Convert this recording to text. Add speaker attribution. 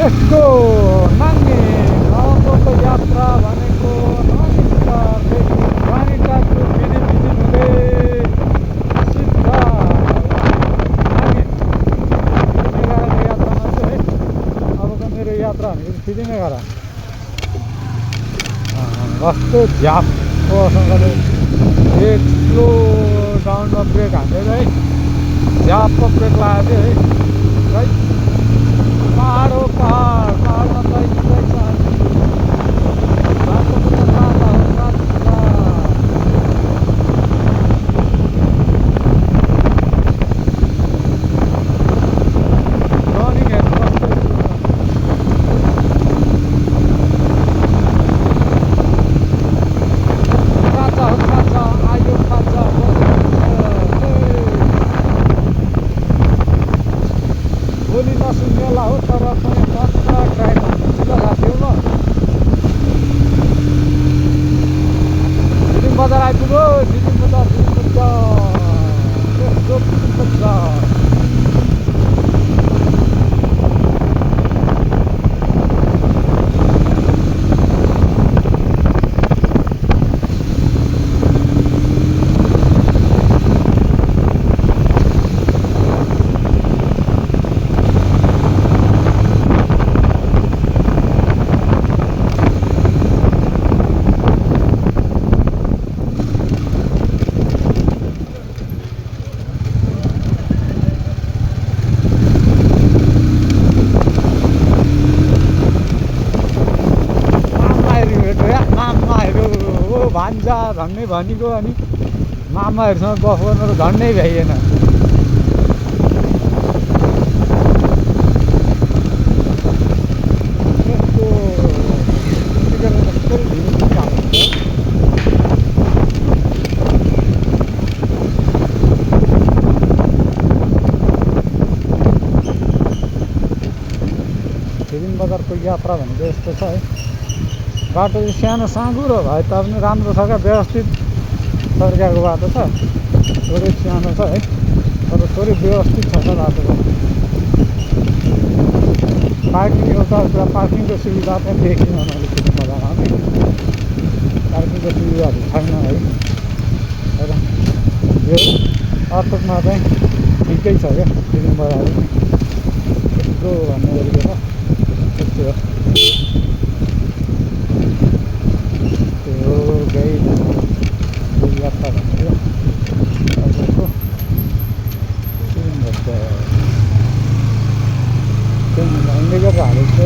Speaker 1: यसको नाङ्गे अबको यात्रा भनेको ननिन्दादेखि वानिटाको बिदिन हुँदै सिद्धा नाङ्गे फिदिमेगाराको यात्रामा छु है। अबको मेरो यात्रा भनेको फिदिमेगारा कस्तो झ्याप्पोसँगले एक स्लो डाउनमा ब्रेक हान्दैन है। झ्याप्प ब्रेक लगाएको थियो है। पहाड हो पहाड, पहाडमा बाइक बोली नसुन्नेला हो तर पनि मस्त ड्राइभ हान्छु ल साथी हो। म बजार आइपुग्यो। सिक्किम बजार भान्जा झन्नै भनेको अनि मामाहरूसँग गफ गर्न त झन्नै भ्याइएन। फिदिम बजारको यात्रा भनेको यस्तो छ है। बाटो चाहिँ सानो साँगुरो भए तापनि राम्रो छ क्या, व्यवस्थित सर्किएको बाटो छ। थोरै सानो छ है तर थोरै व्यवस्थित छ बाटो। पार्किङ एउटा कुरा पार्किङको सुविधा चाहिँ देखिनँ मैले फिदिम बजारमा नि। पार्किङको सुविधाहरू छैन है। र यो अर्थमा चाहिँ ठिकै छ क्या फिदिम बजार पनि यस्तो भन्ने गरेको छ। यस्तो हो यात्रा भनेको तपाईँको के भन्छ हिँड्दै गरेर हालेको